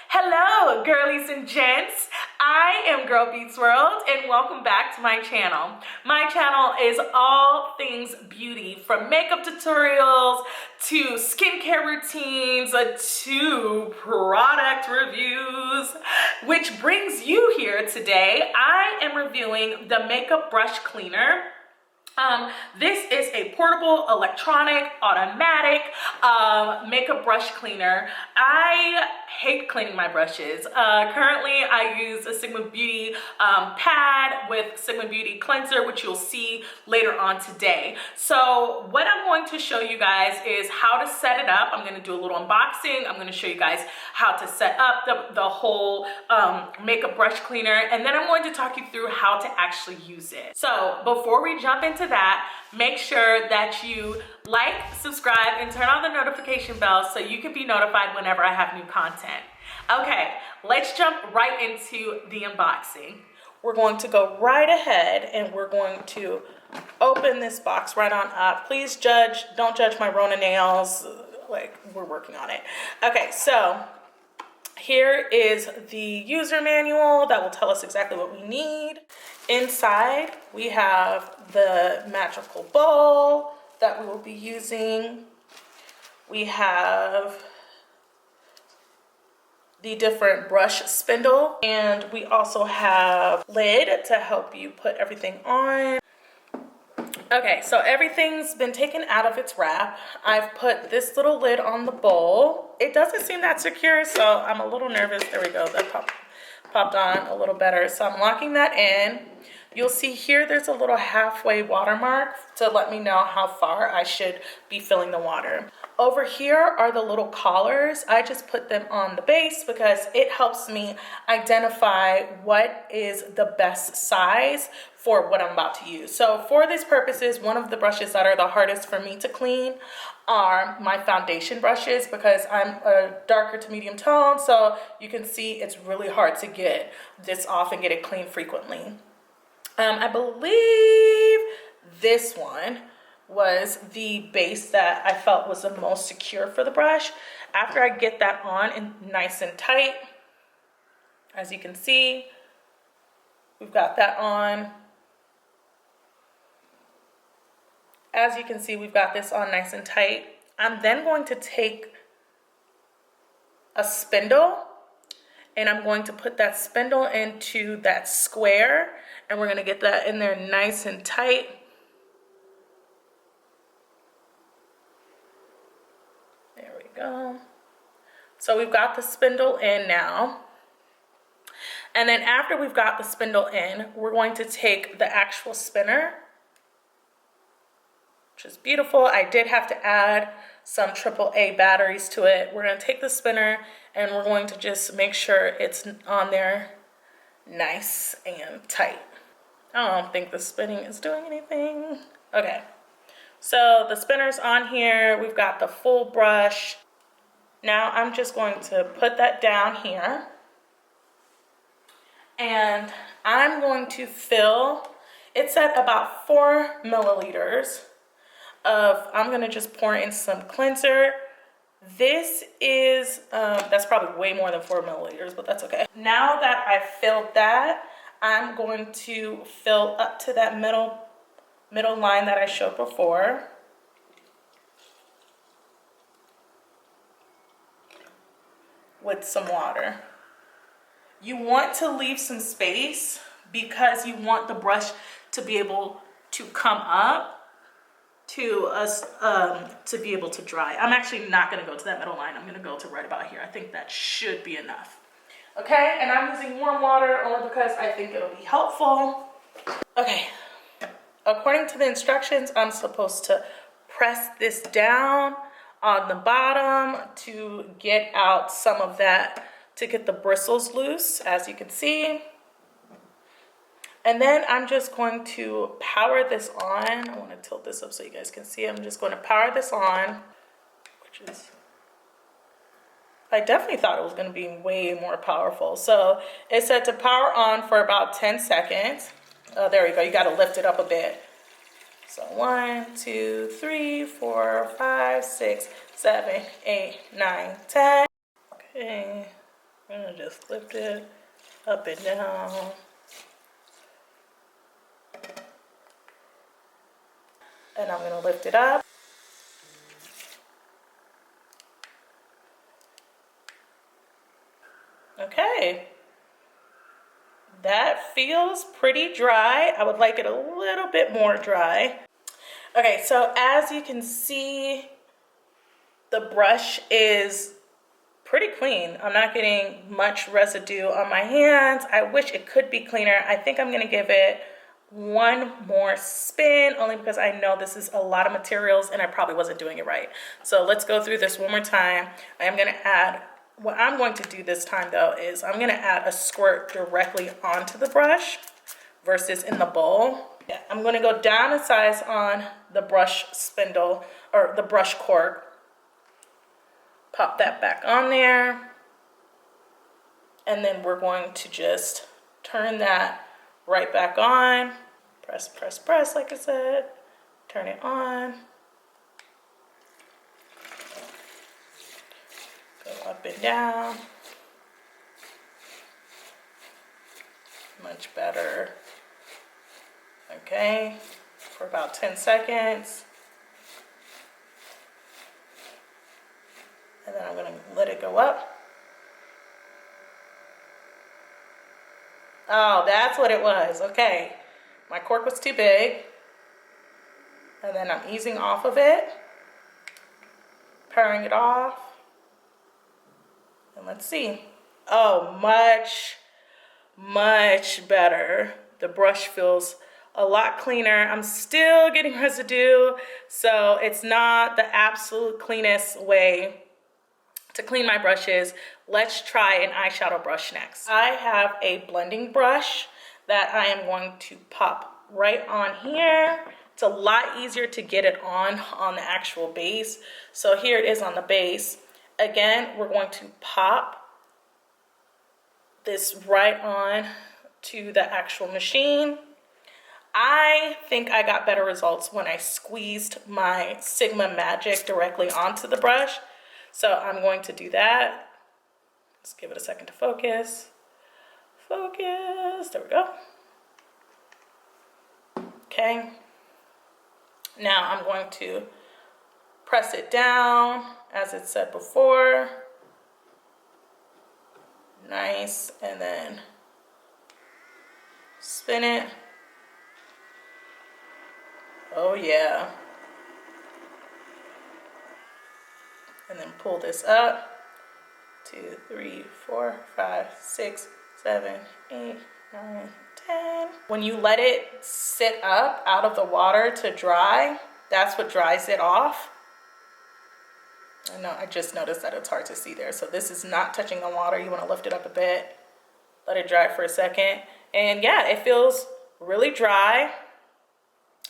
Hello, girlies and gents. I am Girl Beats World, and welcome back to my channel. My channel is all things beauty, from makeup tutorials to skincare routines to product reviews, which brings you here today. I am reviewing the Makeup Brush Cleaner. This is a portable, electronic, automatic makeup brush cleaner. I hate cleaning my brushes. Currently, I use a Sigma Beauty pad with Sigma Beauty cleanser, which you'll see later on today. So what I'm going to show you guys is how to set it up. I'm going to do a little unboxing. I'm going to show you guys how to set up the whole makeup brush cleaner, and then I'm going to talk you through how to actually use it. So before we jump into that, make sure that you like, subscribe, and turn on the notification bell so you can be notified whenever I have new content. Okay, let's jump right into the unboxing. We're going to go right ahead and we're going to open this box right on up. Please don't judge my Rona nails, like we're working on it. Okay, so here is the user manual that will tell us exactly what we need. Inside, we have the magical bowl that we will be using. We have the different brush spindle, and we also have lid to help you put everything on. Okay, so everything's been taken out of its wrap. I've put this little lid on the bowl. It doesn't seem that secure, so I'm a little nervous. There we go, that popped on a little better. So I'm locking that in. You'll see here there's a little halfway watermark to let me know how far I should be filling the water. Over here are the little collars. I just put them on the base because it helps me identify what is the best size for what I'm about to use. So for these purposes, one of the brushes that are the hardest for me to clean are my foundation brushes, because I'm a darker to medium tone, so you can see it's really hard to get this off and get it clean frequently. I believe this one was the base that I felt was the most secure for the brush. After I get that on and nice and tight, as you can see, we've got that on. As you can see, we've got this on nice and tight. I'm then going to take a spindle and I'm going to put that spindle into that square, and we're gonna get that in there nice and tight. There we go. So we've got the spindle in now. And then after we've got the spindle in, we're going to take the actual spinner, which is beautiful. I did have to add some AAA batteries to it. We're gonna take the spinner and we're going to just make sure it's on there nice and tight. I don't think the spinning is doing anything. Okay, so the spinner's on here. We've got the full brush. Now I'm just going to put that down here. And I'm going to fill, it's at about 4 milliliters of, I'm gonna just pour in some cleanser. This is, that's probably way more than 4 milliliters, but that's okay. Now that I've filled that, I'm going to fill up to that middle line that I showed before. With some water. You want to leave some space because you want the brush to be able to come up to us to be able to dry. I'm actually not going to go to that middle line. I'm going to go to right about here. I think that should be enough. Okay, and I'm using warm water only because I think it'll be helpful. Okay, according to the instructions, I'm supposed to press this down on the bottom to get out some of that, to get the bristles loose, as you can see. And then I'm just going to power this on. I want to tilt this up so you guys can see. I'm just going to power this on, which is, I definitely thought it was going to be way more powerful. So it said to power on for about 10 seconds. Oh, there we go. You got to lift it up a bit. So 1, 2, 3, 4, 5, 6, 7, 8, 9, 10. Okay. I'm gonna just lift it up and down. And I'm gonna lift it up. Okay. That feels pretty dry. I would like it a little bit more dry. Okay, so as you can see, the brush is pretty clean. I'm not getting much residue on my hands. I wish it could be cleaner. I think I'm gonna give it one more spin, only because I know this is a lot of materials and I probably wasn't doing it right. So let's go through this one more time. I am gonna add, what I'm going to do this time though is I'm gonna add a squirt directly onto the brush versus in the bowl. Yeah, I'm gonna go down a size on the brush spindle or the brush cork. Pop that back on there. And then we're going to just turn that right back on. Press, press, press, like I said. Turn it on. Go up and down. Much better. Okay, for about 10 seconds. And then I'm gonna let it go up. Oh, that's what it was. Okay, my cork was too big. And then I'm easing off of it, powering it off. And let's see. Oh, much, much better. The brush feels a lot cleaner. I'm still getting residue, so it's not the absolute cleanest way to clean my brushes. Let's try an eyeshadow brush next. I have a blending brush that I am going to pop right on here. It's a lot easier to get it on the actual base. So here it is on the base. Again, we're going to pop this right on to the actual machine. I think I got better results when I squeezed my Sigma Magic directly onto the brush. So I'm going to do that. Let's give it a second to focus. Focus, there we go. Okay. Now I'm going to press it down, as it said before. Nice, and then spin it. Oh yeah. And then pull this up. 2, 3, 4, 5, 6, 7, 8, 9, 10. When you let it sit up out of the water to dry, that's what dries it off. I know, I just noticed that it's hard to see there. So this is not touching the water. You want to lift it up a bit, let it dry for a second. And yeah, it feels really dry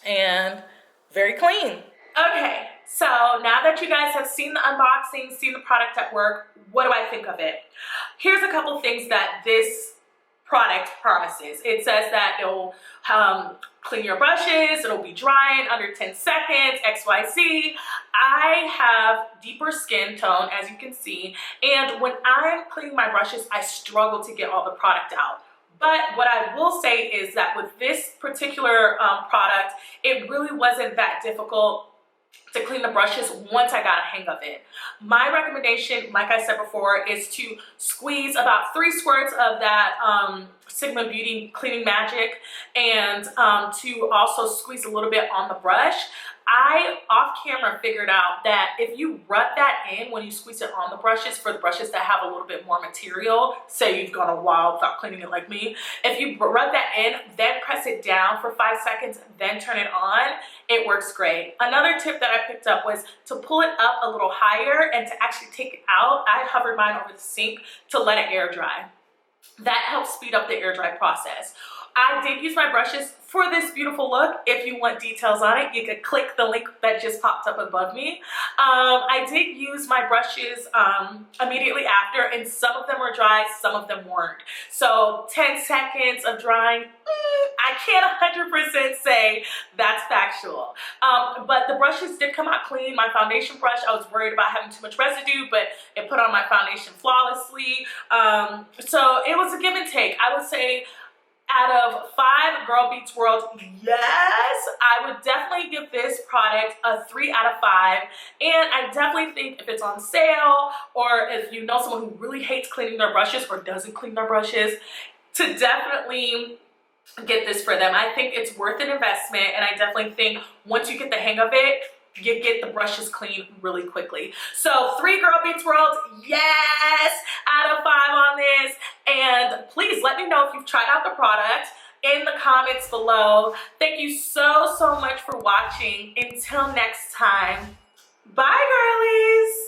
and very clean. Okay, so now that you guys have seen the unboxing, seen the product at work, what do I think of it? Here's a couple things that this product promises. It says that it'll clean your brushes, it'll be dry in under 10 seconds, XYZ. I have deeper skin tone, as you can see, and when I'm cleaning my brushes, I struggle to get all the product out. But what I will say is that with this particular product, it really wasn't that difficult to clean the brushes once I got a hang of it. My recommendation, like I said before, is to squeeze about 3 squirts of that Sigma Beauty Cleaning Magic, and to also squeeze a little bit on the brush. I, off camera, figured out that if you rub that in when you squeeze it on the brushes, for the brushes that have a little bit more material, say you've gone a while without cleaning it like me, if you rub that in, then press it down for 5 seconds, then turn it on, it works great. Another tip that I picked up was to pull it up a little higher and to actually take it out. I hovered mine over the sink to let it air dry. That helps speed up the air dry process. I did use my brushes for this beautiful look. If you want details on it, you could click the link that just popped up above me. I did use my brushes immediately after, and some of them were dry, some of them weren't. So 10 seconds of drying, I can't 100% say that's factual. But the brushes did come out clean. My foundation brush, I was worried about having too much residue, but it put on my foundation flawlessly. So it was a give and take. I would say out of 5 Girl Beats World, yes, I would definitely give this product a 3 out of 5. And I definitely think if it's on sale, or if you know someone who really hates cleaning their brushes or doesn't clean their brushes, to definitely get this for them. I think it's worth an investment, and I definitely think once you get the hang of it, you get the brushes clean really quickly. So 3 Girl Beats World, yes, out of 5 on this. And please let me know if you've tried out the product in the comments below. Thank you so much for watching. Until next time, bye girlies.